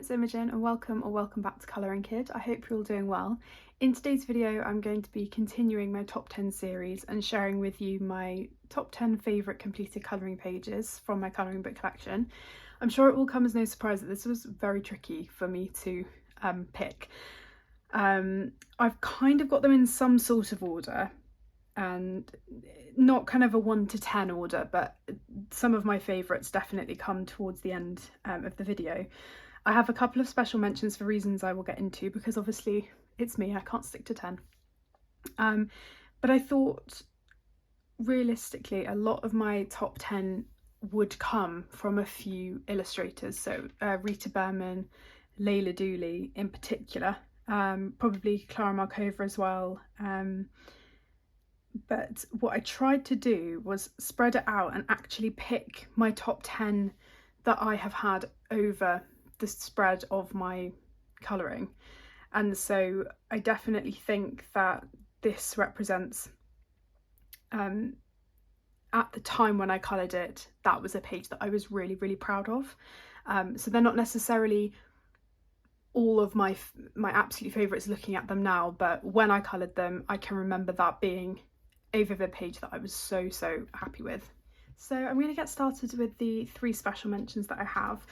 it's Imogen and welcome back to Colouring Kid. I hope you're all doing well. In today's video I'm going to be continuing my top 10 series and sharing with you my top 10 favourite completed colouring pages from my colouring book collection. I'm sure it will come as no surprise that this was very tricky for me to pick. I've kind of got them in some sort of order, and not kind of a 1 to 10 order, but some of my favourites definitely come towards the end of the video. I have a couple of special mentions for reasons I will get into, because obviously it's me, I can't stick to 10. But I thought realistically a lot of my top 10 would come from a few illustrators, so Rita Berman, Leila Duly in particular, probably Clara Markova as well. But what I tried to do was spread it out and actually pick my top 10 that I have had over the spread of my colouring. And so I definitely think that this represents, at the time when I coloured it, that was a page that I was really, really proud of. So they're not necessarily all of my absolute favourites looking at them now, but when I coloured them, I can remember that being a vivid page that I was so happy with. So I'm going to get started with the 3 special mentions that I have.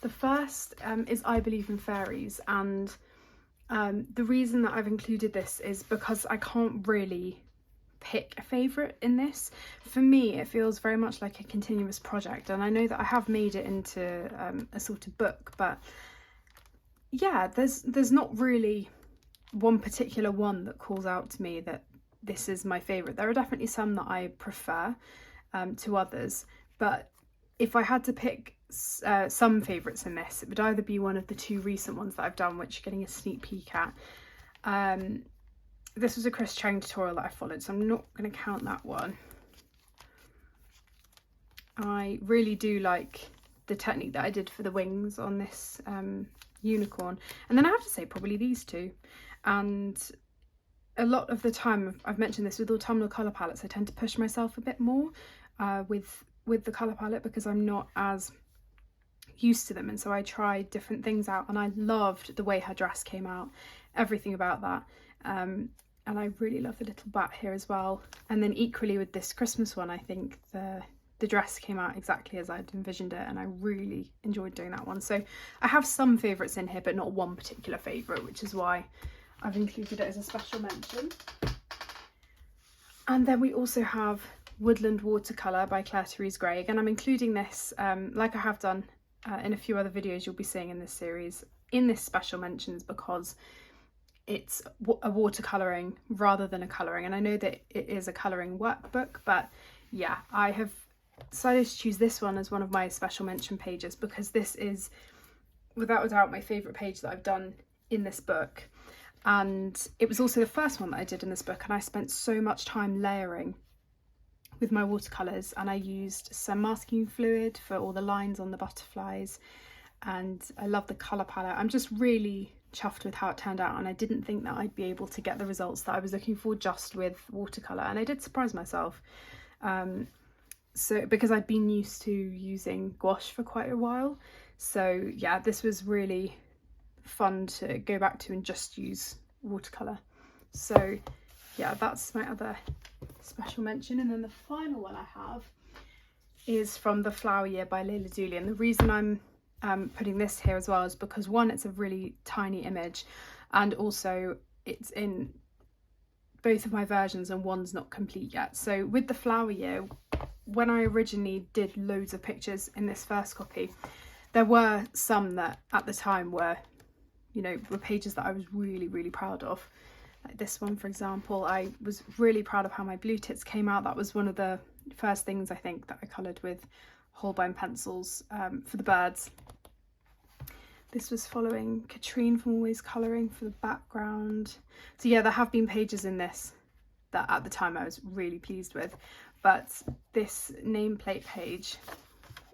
The first is I Believe in Fairies, and the reason that I've included this is because I can't really pick a favourite in this. For me it feels very much like a continuous project, and I know that I have made it into a sort of book, but yeah, there's not really one particular one that calls out to me that this is my favourite. There are definitely some that I prefer to others, but if I had to pick some favourites in this, it would either be one of the 2 recent ones that I've done, which you're getting a sneak peek at. This was a Chris Chang tutorial that I followed, so I'm not going to count that one. I really do like the technique that I did for the wings on this unicorn, and then I have to say probably these 2. And a lot of the time, I've mentioned this with autumnal colour palettes, I tend to push myself a bit more with the colour palette, because I'm not as used to them, and so I tried different things out, and I loved the way her dress came out, everything about that. And I really love the little bat here as well. And then equally with this Christmas one, I think the dress came out exactly as I'd envisioned it, and I really enjoyed doing that one. So I have some favourites in here, but not one particular favourite, which is why I've included it as a special mention. And then we also have Woodland Watercolour by Claire Therese Gray. Again, I'm including this, like I have done in a few other videos you'll be seeing in this series, in this special mentions, because it's a watercolouring rather than a colouring. And I know that it is a colouring workbook, but yeah, I have decided to choose this one as one of my special mention pages, because this is without a doubt my favourite page that I've done in this book. And it was also the first one that I did in this book, and I spent so much time layering with my watercolours, and I used some masking fluid for all the lines on the butterflies, and I love the colour palette. I'm just really chuffed with how it turned out, and I didn't think that I'd be able to get the results that I was looking for just with watercolour, and I did surprise myself. So because I'd been used to using gouache for quite a while, so yeah, this was really fun to go back to and just use watercolour. So yeah, that's my other special mention. And then the final one I have is from The Flower Year by Leila Duly, and the reason I'm putting this here as well is because, one, it's a really tiny image, and also it's in both of my versions and one's not complete yet. So with The Flower Year, when I originally did loads of pictures in this first copy, there were some that at the time were, you know, were pages that I was really proud of. Like this one, for example, I was really proud of how my blue tits came out. That was one of the first things I think that I coloured with Holbein pencils for the birds. This was following Katrine from Always Colouring for the background. So yeah, there have been pages in this that at the time I was really pleased with, but this nameplate page,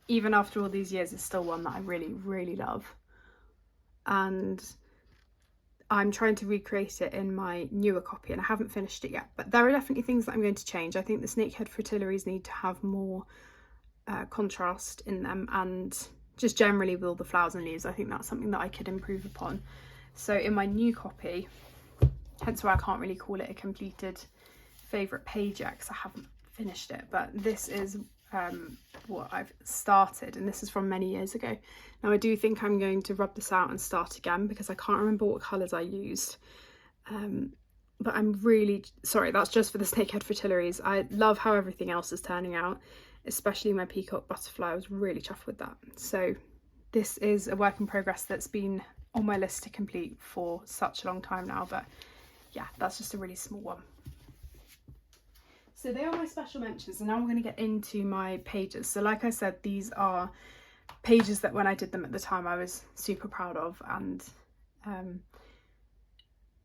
even after all these years, is still one that I really love. And I'm trying to recreate it in my newer copy, and I haven't finished it yet, but there are definitely things that I'm going to change. I think the snakehead fritillaries need to have more contrast in them, and just generally with all the flowers and leaves, I think that's something that I could improve upon. So in my new copy, hence why I can't really call it a completed favourite page yet, because I haven't finished it, but this is what I've started, and this is from many years ago. Now I do think I'm going to rub this out and start again, because I can't remember what colours I used, but I'm really sorry, that's just for the snakehead fritillaries. I love how everything else is turning out, especially my peacock butterfly. I was really chuffed with that. So this is a work in progress that's been on my list to complete for such a long time now, but yeah, that's just a really small one. So they are my special mentions, and now I'm going to get into my pages. So like I said, these are pages that when I did them at the time I was super proud of, and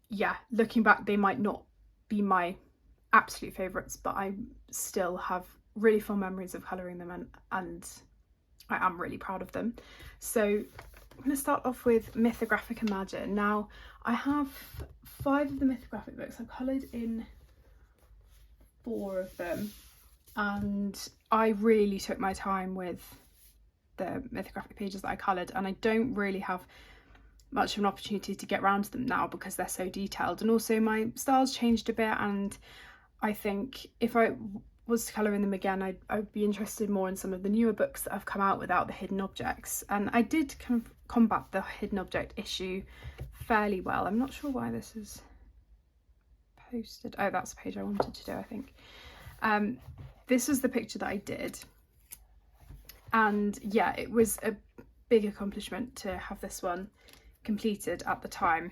yeah, looking back they might not be my absolute favourites, but I still have really fond memories of colouring them, and I am really proud of them. So I'm going to start off with Mythographic Imagine. Now I have 5 of the Mythographic books. I've coloured in 4 of them, and I really took my time with the Mythographic pages that I coloured, and I don't really have much of an opportunity to get around to them now because they're so detailed, and also my style's changed a bit, and I think if I was to colour in them again, I'd be interested more in some of the newer books that have come out without the hidden objects, and I did kind of combat the hidden object issue fairly well. I'm not sure why this is posted. Oh, that's the page I wanted to do, I think. This was the picture that I did, and yeah, it was a big accomplishment to have this one completed at the time.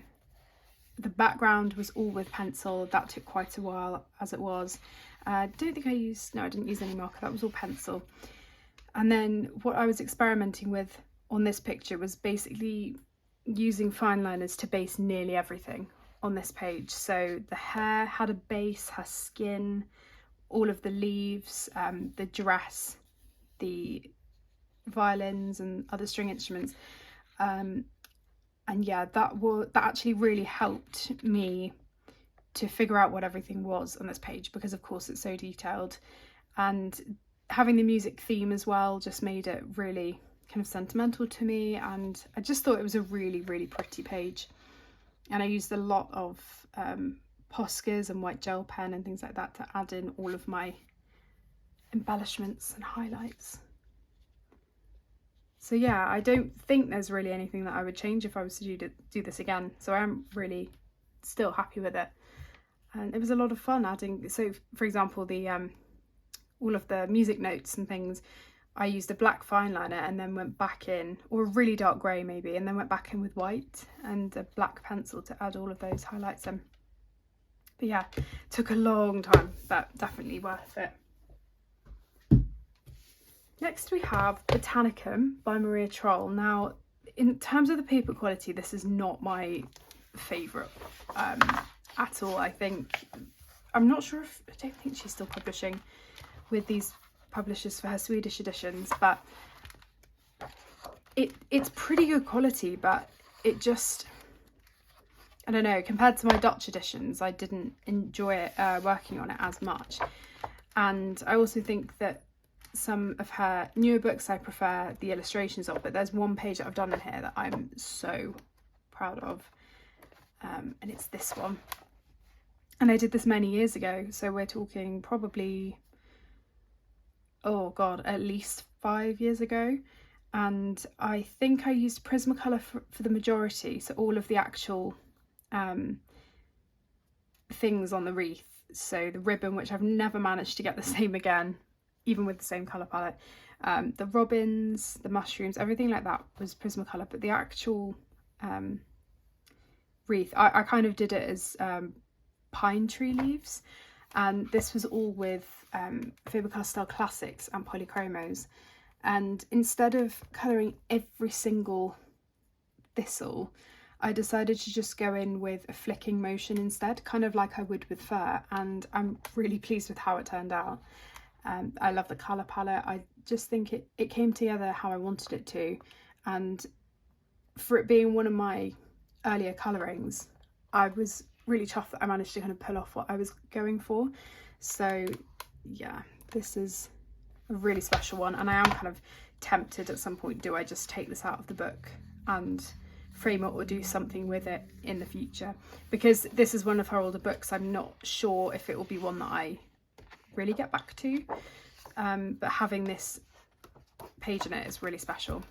The background was all with pencil. That took quite a while as it was. I don't think I didn't use any marker, that was all pencil. And then what I was experimenting with on this picture was basically using fine liners to base nearly everything on this page. So the hair had a base, her skin, all of the leaves, the dress, the violins and other string instruments, and yeah, that actually really helped me to figure out what everything was on this page, because of course it's so detailed, and having the music theme as well just made it really kind of sentimental to me, and I just thought it was a really, really pretty page. And I used a lot of Poscas and white gel pen and things like that to add in all of my embellishments and highlights. So yeah, I don't think there's really anything that I would change if I was to do this again. So I'm really still happy with it. And it was a lot of fun adding, so for example, the all of the music notes and things, I used a black fine liner and then went back in, or a really dark grey maybe, and then went back in with white and a black pencil to add all of those highlights in. But yeah, took a long time, but definitely worth it. Next we have Botanicum by Maria Troll. Now, in terms of the paper quality, this is not my favourite at all. I'm not sure if, I don't think she's still publishing with these publishers for her Swedish editions, but it's pretty good quality, but it just, I don't know, compared to my Dutch editions, I didn't enjoy it working on it as much. And I also think that some of her newer books I prefer the illustrations of, but there's one page that I've done in here that I'm so proud of, and it's this one. And I did this many years ago, so we're talking probably, oh god, at least 5 years ago. And I think I used Prismacolor for the majority, so all of the actual things on the wreath. So the ribbon, which I've never managed to get the same again, even with the same colour palette, the robins, the mushrooms, everything like that was Prismacolor, but the actual wreath, I kind of did it as pine tree leaves, and this was all with Faber-Castell Classics and Polychromos. And instead of colouring every single thistle, I decided to just go in with a flicking motion instead, kind of like I would with fur, and I'm really pleased with how it turned out. I love the colour palette. I just think it came together how I wanted it to, and for it being one of my earlier colourings, I was really chuffed that I managed to kind of pull off what I was going for. So yeah, this is a really special one, and I am kind of tempted at some point, do I just take this out of the book and frame it or do something with it in the future? Because this is one of her older books. I'm not sure if it will be one that I really get back to, but having this page in it is really special,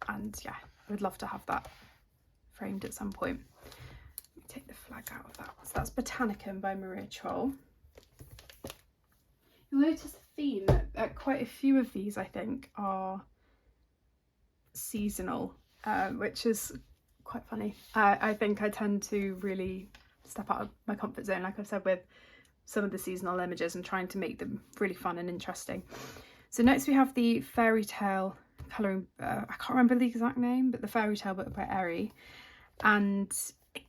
and yeah, I would love to have that framed at some point. Let me take the flag out of that. So that's Botanicum by Maria Troll. You'll notice the theme that quite a few of these, I think, are seasonal, which is quite funny. I think I tend to really step out of my comfort zone, like I've said, with some of the seasonal images and trying to make them really fun and interesting. So next we have the fairy tale colouring, I can't remember the exact name, but the fairy tale book by Eri. And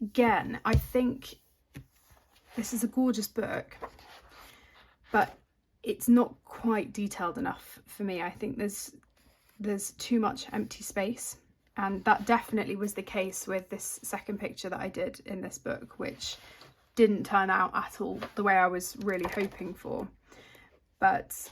again, I think this is a gorgeous book, but it's not quite detailed enough for me. I think there's too much empty space, and that definitely was the case with this second picture that I did in this book, which didn't turn out at all the way I was really hoping for. But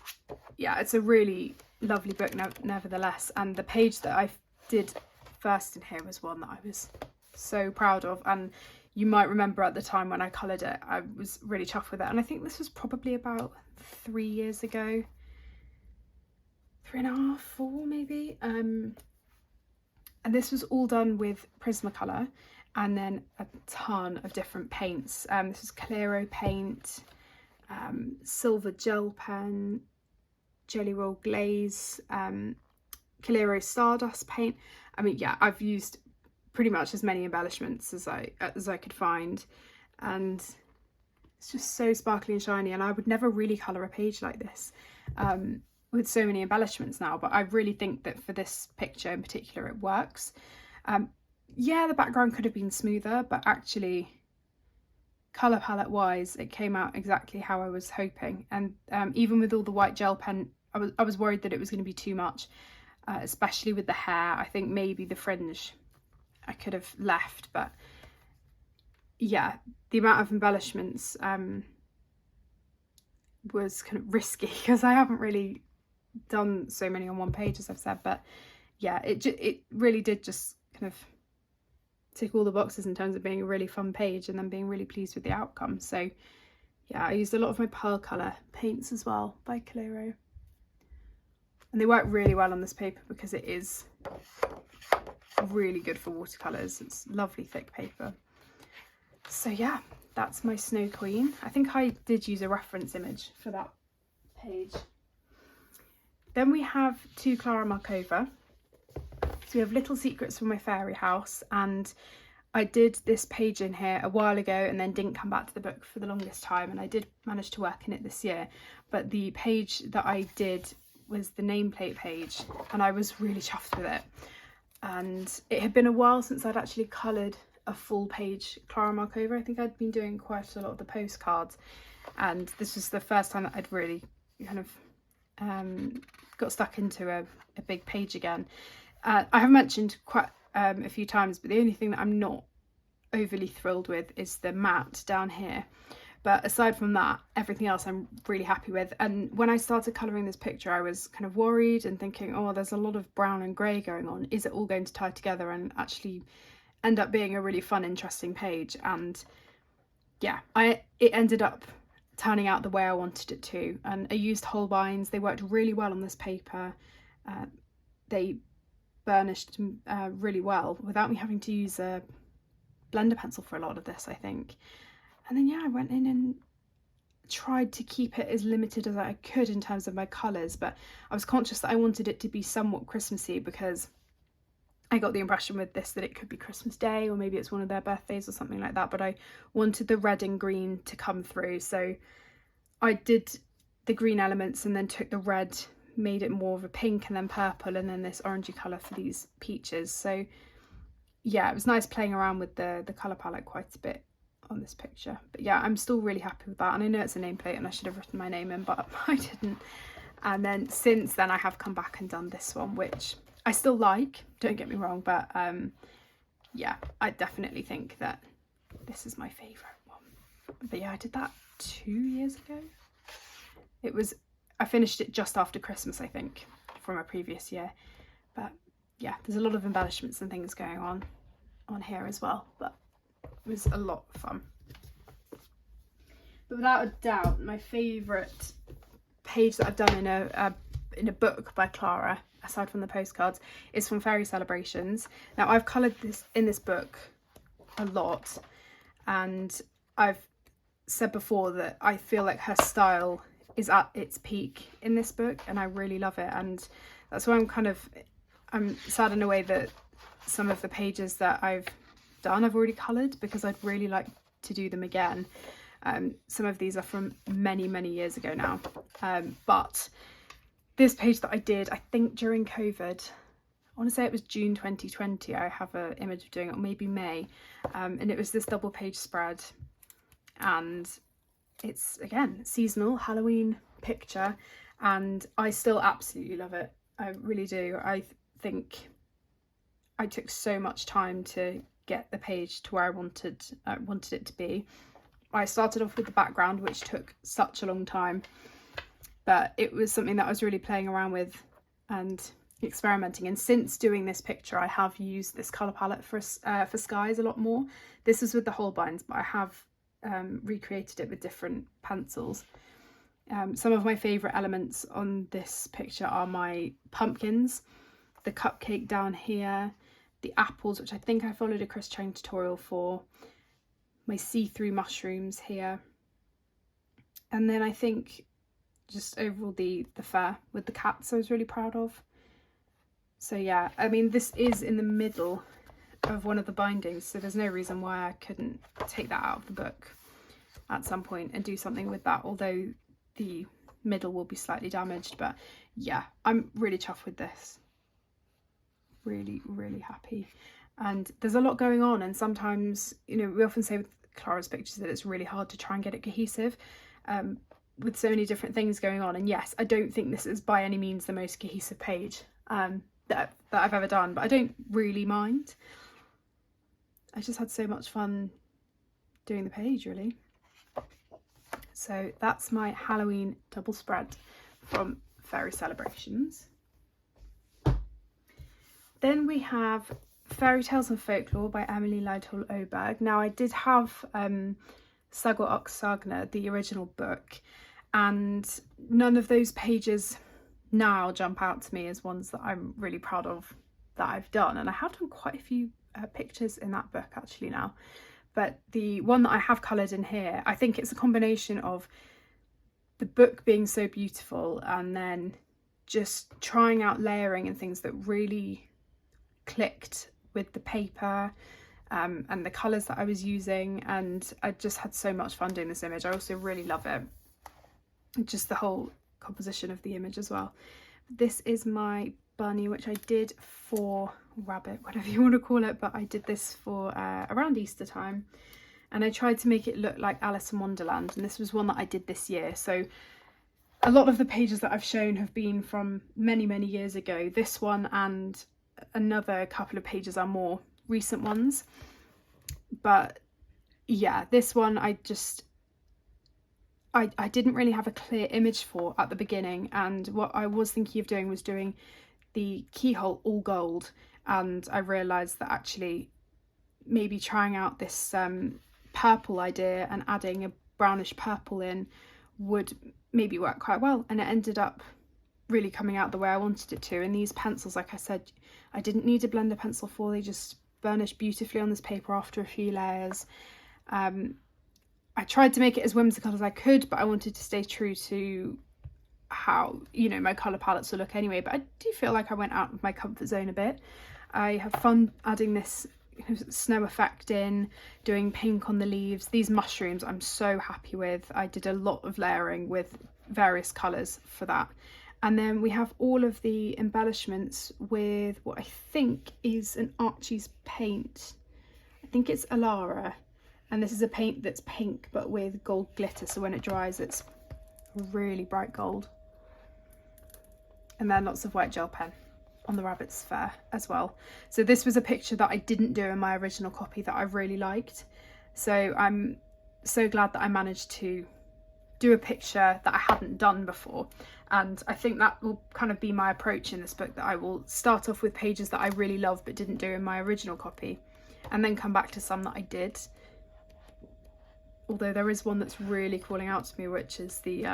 yeah, it's a really lovely book nevertheless, and the page that I did first in here was one that I was so proud of, and you might remember at the time when I coloured it, I was really chuffed with it. And I think this was probably about 3 years ago, 3.5, 4 maybe. And this was all done with Prismacolor and then a ton of different paints. This is Clearo paint, silver gel pen, Jelly Roll glaze, Clearo Stardust paint. I mean, yeah, I've used pretty much as many embellishments as I could find, and it's just so sparkly and shiny. And I would never really colour a page like this with so many embellishments now, but I really think that for this picture in particular it works. Yeah, the background could have been smoother, but actually colour palette wise it came out exactly how I was hoping. And even with all the white gel pen, I was worried that it was going to be too much, especially with the hair. I think maybe the fringe I could have left, but yeah, the amount of embellishments was kind of risky because I haven't really done so many on one page, as I've said. But yeah, it really did just kind of tick all the boxes in terms of being a really fun page and then being really pleased with the outcome. So yeah, I used a lot of my pearl colour paints as well by Clearo, and they work really well on this paper because it is really good for watercolours. It's lovely thick paper. So yeah, that's my Snow Queen. I think I did use a reference image for that page. Then we have two Clara Markova. So we have Little Secrets from My Fairy House, and I did this page in here a while ago and then didn't come back to the book for the longest time, and I did manage to work in it this year. But the page that I did was the nameplate page, and I was really chuffed with it. And it had been a while since I'd actually coloured a full page Clara Markova. I think I'd been doing quite a lot of the postcards, and this was the first time that I'd really kind of got stuck into a big page again. I have mentioned quite a few times, but the only thing that I'm not overly thrilled with is the matte down here. But aside from that, everything else I'm really happy with. And when I started colouring this picture, I was kind of worried and thinking, oh, there's a lot of brown and grey going on. Is it all going to tie together and actually end up being a really fun, interesting page? And yeah, it ended up turning out the way I wanted it to. And I used Holbeins. They worked really well on this paper. They burnished really well without me having to use a blender pencil for a lot of this, I think. And then yeah, I went in and tried to keep it as limited as I could in terms of my colours, but I was conscious that I wanted it to be somewhat Christmassy, because I got the impression with this that it could be Christmas Day, or maybe it's one of their birthdays or something like that, but I wanted the red and green to come through. So I did the green elements and then took the red, made it more of a pink, and then purple, and then this orangey colour for these peaches. So yeah, it was nice playing around with the colour palette quite a bit on this picture. But yeah, I'm still really happy with that, and I know it's a nameplate and I should have written my name in, but I didn't. And then since then I have come back and done this one, which I still like, don't get me wrong, but yeah, I definitely think that this is my favourite one. But yeah, I did that 2 years ago. It was I finished it just after Christmas, I think, from a previous year. But yeah, there's a lot of embellishments and things going on here as well, but it was a lot of fun. But without a doubt, my favourite page that I've done in a book by Clara, aside from the postcards, is from Fairy Celebrations. Now, I've coloured this in this book a lot, and I've said before that I feel like her style is at its peak in this book, and I really love it. And that's why I'm sad in a way that some of the pages that I've done I've already coloured, because I'd really like to do them again. Some of these are from many years ago now, but this page that I did, I think during COVID, I want to say it was June 2020, I have an image of doing it, or maybe May, and it was this double page spread, and it's, again, seasonal Halloween picture, and I still absolutely love it. I really do. I think I took so much time to get the page to where I wanted it to be. I started off with the background, which took such a long time, but it was something that I was really playing around with and experimenting. And since doing this picture, I have used this colour palette for skies a lot more. This is with the Holbeins, but I have recreated it with different pencils. Some of my favourite elements on this picture are my pumpkins, the cupcake down here, the apples, which I think I followed a Chris Chang tutorial for, my see-through mushrooms here, and then I think just overall the fur with the cats I was really proud of. So yeah, I mean, this is in the middle of one of the bindings, so there's no reason why I couldn't take that out of the book at some point and do something with that, although the middle will be slightly damaged. But yeah, I'm really chuffed with this. Really happy. And there's a lot going on, and sometimes, you know, we often say with Clara's pictures that it's really hard to try and get it cohesive, with so many different things going on. And yes, I don't think this is by any means the most cohesive page that I've ever done, but I don't really mind. I just had so much fun doing the page, really. So that's my Halloween double spread from Fairy Celebrations. Then we have Fairy Tales and Folklore by Emily Lytell Oberg. Now, I did have Sagor och Sagna, the original book, and none of those pages now jump out to me as ones that I'm really proud of that I've done. And I have done quite a few pictures in that book actually now. But the one that I have coloured in here, I think it's a combination of the book being so beautiful and then just trying out layering and things that really clicked with the paper and the colours that I was using, and I just had so much fun doing this image. I also really love it, just the whole composition of the image as well. This is my bunny, which I did for rabbit, whatever you want to call it, but I did this for around Easter time, and I tried to make it look like Alice in Wonderland, and this was one that I did this year. So a lot of the pages that I've shown have been from many years ago. This one and another couple of pages are more recent ones, but yeah, this one I didn't really have a clear image for at the beginning, and what I was thinking of doing was doing the keyhole all gold, and I realised that actually maybe trying out this purple idea and adding a brownish purple in would maybe work quite well, and it ended up really coming out the way I wanted it to. And these pencils, like I said, I didn't need a blender pencil for, they just burnish beautifully on this paper after a few layers. I tried to make it as whimsical as I could, but I wanted to stay true to how, you know, my colour palettes will look anyway. But I do feel like I went out of my comfort zone a bit. I have fun adding this snow effect in, doing pink on the leaves. These mushrooms I'm so happy with. I did a lot of layering with various colours for that. And then we have all of the embellishments with what I think is an Archie's paint. I think it's Alara. And this is a paint that's pink but with gold glitter, so when it dries it's really bright gold. And then lots of white gel pen on the rabbit's fur as well. So this was a picture that I didn't do in my original copy that I really liked. So I'm so glad that I managed to do a picture that I hadn't done before. And I think that will kind of be my approach in this book, that I will start off with pages that I really love but didn't do in my original copy, and then come back to some that I did. Although there is one that's really calling out to me, which is the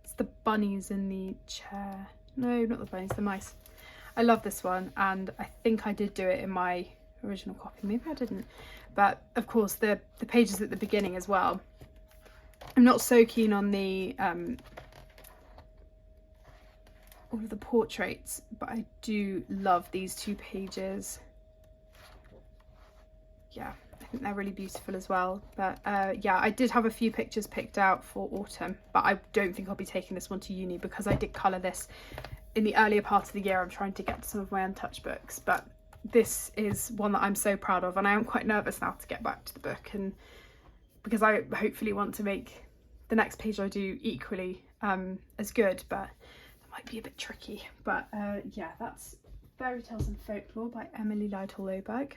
it's the bunnies in the chair. No, not the bunnies, the mice. I love this one, and I think I did do it in my original copy. Maybe I didn't. But of course the pages at the beginning as well. I'm not so keen on the all of the portraits, but I do love these 2 pages. Yeah, I think they're really beautiful as well. But yeah, I did have a few pictures picked out for autumn, but I don't think I'll be taking this one to uni because I did colour this in the earlier part of the year. I'm trying to get to some of my untouched books, but this is one that I'm so proud of, and I am quite nervous now to get back to the book, and because I hopefully want to make the next page I do equally as good, but that might be a bit tricky. But yeah, that's Fairy Tales and Folklore by Emily Lytle Oberg.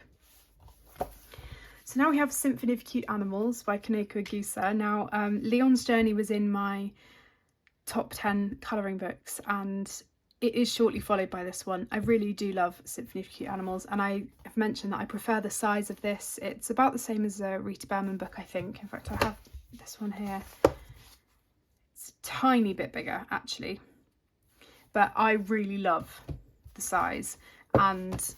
So now we have Symphony of Cute Animals by Kaneko Agusa. Now Leon's Journey was in my top 10 colouring books, and it is shortly followed by this one. I really do love Symphony of Cute Animals, and I have mentioned that I prefer the size of this. It's about the same as a Rita Berman book, I think. In fact, I have this one here. It's a tiny bit bigger, actually. But I really love the size, and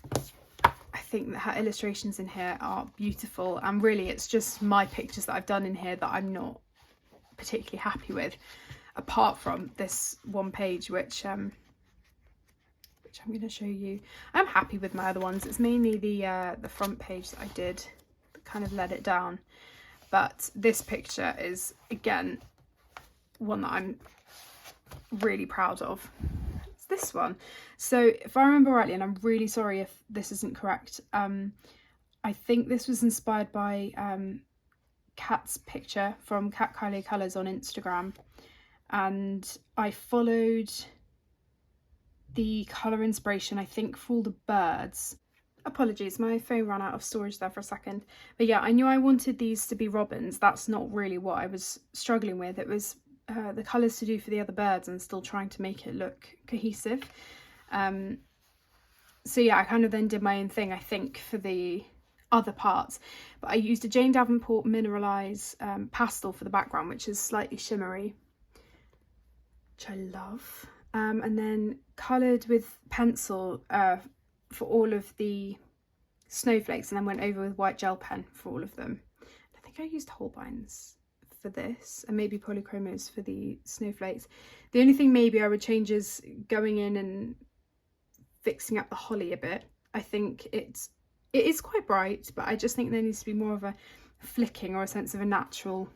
I think that her illustrations in here are beautiful, and really it's just my pictures that I've done in here that I'm not particularly happy with, apart from this one page, which I'm going to show you. I'm happy with my other ones. It's mainly the front page that I did that kind of let it down, but this picture is again one that I'm really proud of. It's this one. So if I remember rightly, and I'm really sorry if this isn't correct, I think this was inspired by Kat's picture from Kat Kylie Colours on Instagram, and I followed the colour inspiration, I think, for all the birds. Apologies, my phone ran out of storage there for a second. But yeah, I knew I wanted these to be robins. That's not really what I was struggling with. It was the colours to do for the other birds and still trying to make it look cohesive. So yeah, I kind of then did my own thing, I think, for the other parts. But I used a Jane Davenport Mineralize pastel for the background, which is slightly shimmery, which I love. And then coloured with pencil for all of the snowflakes, and then went over with white gel pen for all of them. I think I used Holbeins for this, and maybe polychromos for the snowflakes. The only thing maybe I would change is going in and fixing up the holly a bit. I think it is quite bright, but I just think there needs to be more of a flicking or a sense of a naturalness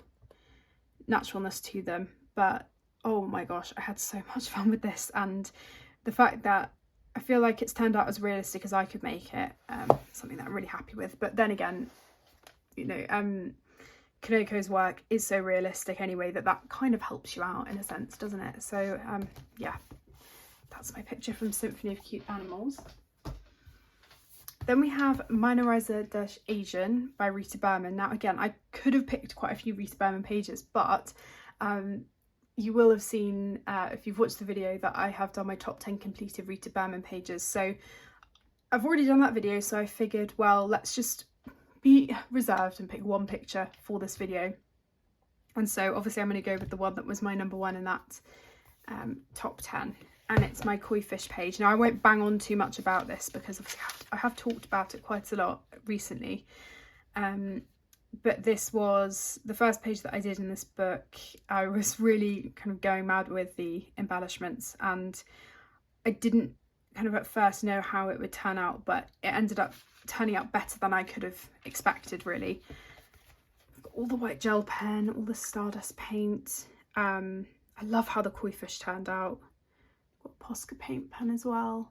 to them. But oh my gosh, I had so much fun with this, and the fact that I feel like it's turned out as realistic as I could make it, something that I'm really happy with. But then again, you know, Kaneko's work is so realistic anyway that kind of helps you out in a sense, doesn't it? So yeah, that's my picture from Symphony of Cute Animals. Then we have Minorizer Asian by Rita Berman. Now again, I could have picked quite a few Rita Berman pages, but you will have seen, if you've watched the video, that I have done my top 10 completed Rita Berman pages. So I've already done that video, so I figured, well, let's just be reserved and pick one picture for this video. And so obviously I'm going to go with the one that was my number one in that top 10. And it's my koi fish page. Now I won't bang on too much about this because obviously I have talked about it quite a lot recently. But this was the first page that I did in this book. I was really kind of going mad with the embellishments, and I didn't kind of at first know how it would turn out, but it ended up turning out better than I could have expected, really. All the white gel pen, all the stardust paint. I love how the koi fish turned out. Got Posca paint pen as well.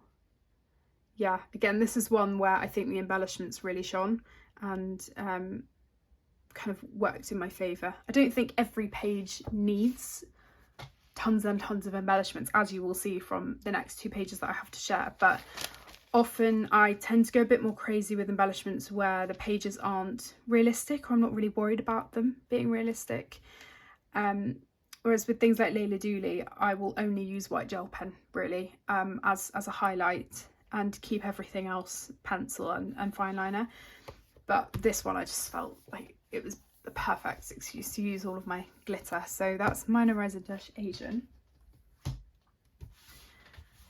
Yeah, again, this is one where I think the embellishments really shone and kind of worked in my favour. I don't think every page needs tons and tons of embellishments, as you will see from the next two pages that I have to share, but often I tend to go a bit more crazy with embellishments where the pages aren't realistic, or I'm not really worried about them being realistic. Whereas with things like Leila Duly, I will only use white gel pen really as a highlight, and keep everything else pencil and fine liner. But this one I just felt like it was the perfect excuse to use all of my glitter. So that's Minor Resin Asian.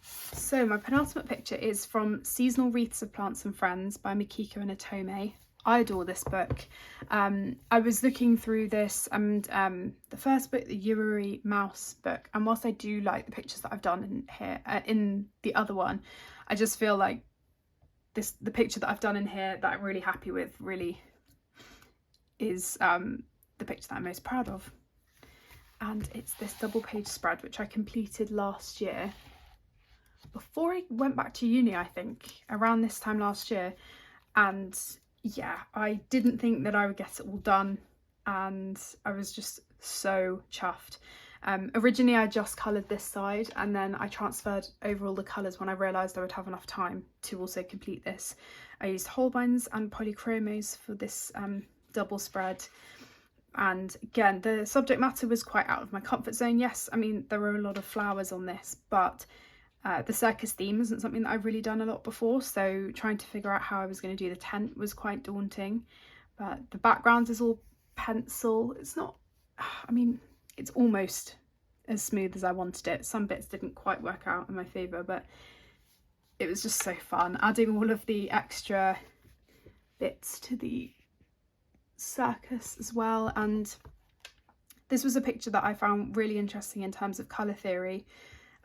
So my penultimate picture is from Seasonal Wreaths of Plants and Friends by Mikiko and Atome. I adore this book. I was looking through this and the first book, the Yuri Mouse book, and whilst I do like the pictures that I've done in here, in the other one, I just feel like the picture that I've done in here that I'm really happy with really is the picture that I'm most proud of. And it's this double page spread which I completed last year. Before I went back to uni, I think, around this time last year. And yeah, I didn't think that I would get it all done, and I was just so chuffed. Originally I just coloured this side, and then I transferred over all the colours when I realised I would have enough time to also complete this. I used Holbeins and polychromos for this double spread. And again, the subject matter was quite out of my comfort zone. Yes, I mean, there were a lot of flowers on this, but the circus theme isn't something that I've really done a lot before, so trying to figure out how I was going to do the tent was quite daunting. But the background is all pencil. It's not, I mean, it's almost as smooth as I wanted it. Some bits didn't quite work out in my favour, but it was just so fun adding all of the extra bits to the circus as well. And this was a picture that I found really interesting in terms of colour theory.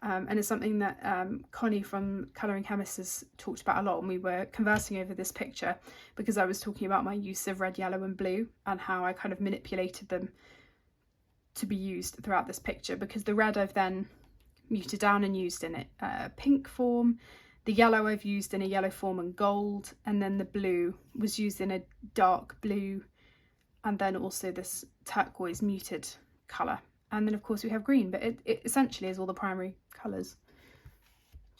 And it's something that Connie from Colouring Chemist has talked about a lot when we were conversing over this picture, because I was talking about my use of red, yellow and blue and how I kind of manipulated them to be used throughout this picture, because the red I've then muted down and used in a pink form, the yellow I've used in a yellow form and gold, and then the blue was used in a dark blue, and then also this turquoise muted colour. And then of course we have green, but it essentially is all the primary colours,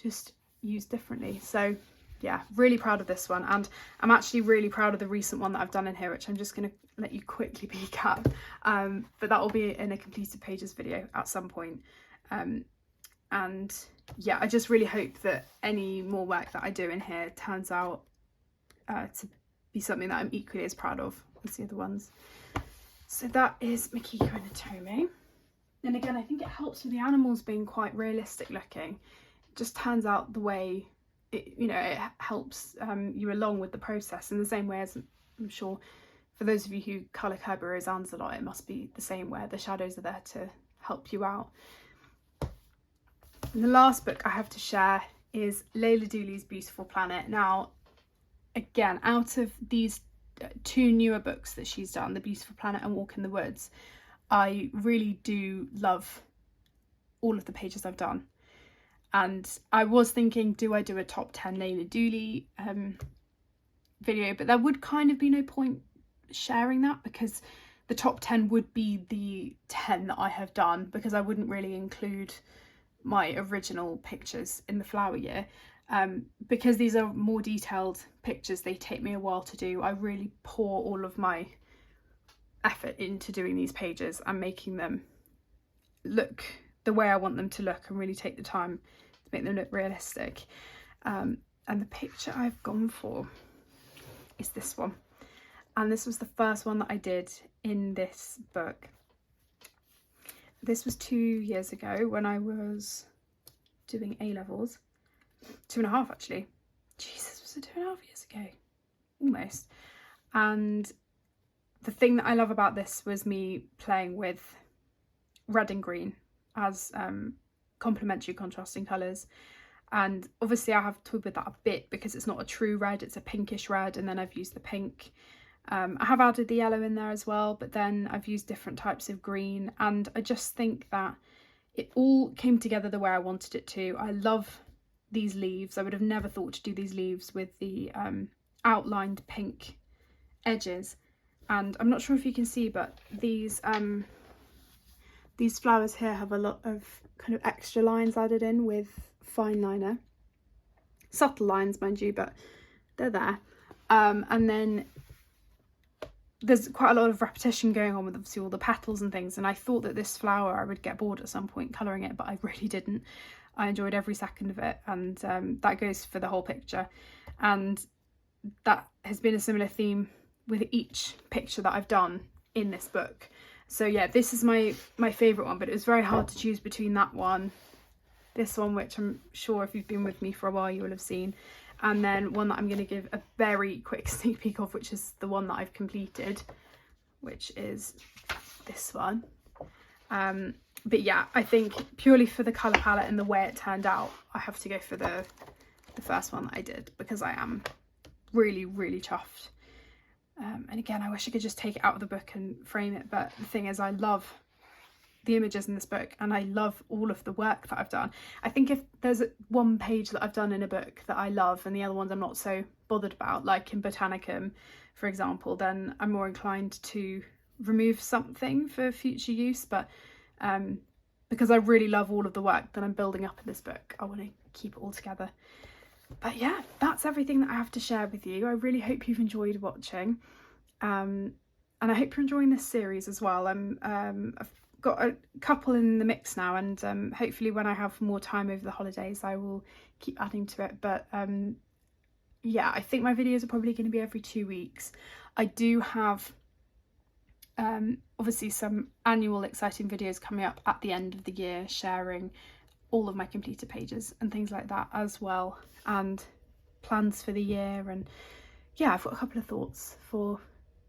just used differently. So yeah, really proud of this one, and I'm actually really proud of the recent one that I've done in here, which I'm just going to let you quickly peek at, but that will be in a completed pages video at some point. And yeah, I just really hope that any more work that I do in here turns out to be something that I'm equally as proud of as the other ones. So that is Mikiko and Atome. And again, I think it helps with the animals being quite realistic looking. It just turns out the way it, you know, it helps you along with the process, in the same way as I'm sure for those of you who colour Kerberos a lot, it must be the same, where the shadows are there to help you out. And the last book I have to share is Leila Duly's Beautiful Planet. Now, again, out of these two newer books that she's done, The Beautiful Planet and Walk in the Woods, I really do love all of the pages I've done. And I was thinking, do I do a top 10 Leila Duly video? But there would kind of be no point sharing that, because the top 10 would be the 10 that I have done, because I wouldn't really include my original pictures in the flower year. Because these are more detailed pictures, they take me a while to do. I really pour all of my effort into doing these pages and making them look the way I want them to look, and really take the time to make them look realistic. And the picture I've gone for is this one, and this was the first one that I did in this book. This was 2 years ago when I was doing A-levels. 2.5 actually. Jesus, was it 2.5 years ago? Almost. And the thing that I love about this was me playing with red and green as complementary contrasting colours. And obviously I have toyed with that a bit, because it's not a true red, it's a pinkish red, and then I've used the pink. I have added the yellow in there as well, but then I've used different types of green, and I just think that it all came together the way I wanted it to. I love these leaves. I would have never thought to do these leaves with the outlined pink edges. And I'm not sure if you can see, but these flowers here have a lot of kind of extra lines added in with fine liner. Subtle lines, mind you, but they're there. And then there's quite a lot of repetition going on with obviously all the petals and things, and I thought that this flower I would get bored at some point colouring it, but I really didn't. I enjoyed every second of it, and that goes for the whole picture. And that has been a similar theme with each picture that I've done in this book. So yeah, this is my favourite one, but it was very hard to choose between that one, this one, which I'm sure if you've been with me for a while you will have seen, and then one that I'm going to give a very quick sneak peek of, which is the one that I've completed, which is this one. But yeah, I think purely for the colour palette and the way it turned out, I have to go for the first one that I did, because I am really, really chuffed. And again, I wish I could just take it out of the book and frame it, but the thing is, I love the images in this book, and I love all of the work that I've done. I think if there's one page that I've done in a book that I love and the other ones I'm not so bothered about, like in Botanicum, for example, then I'm more inclined to remove something for future use. But because I really love all of the work that I'm building up in this book, I want to keep it all together. But yeah, that's everything that I have to share with you. I really hope you've enjoyed watching, and I hope you're enjoying this series as well. I've got a couple in the mix now, and hopefully when I have more time over the holidays I will keep adding to it. But yeah, I think my videos are probably going to be every 2 weeks. I do have obviously some annual exciting videos coming up at the end of the year, sharing all of my completed pages and things like that as well, and plans for the year. And yeah, I've got a couple of thoughts for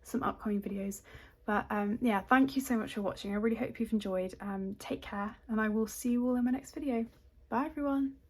some upcoming videos. But yeah, thank you so much for watching. I really hope you've enjoyed. Take care, and I will see you all in my next video. Bye everyone.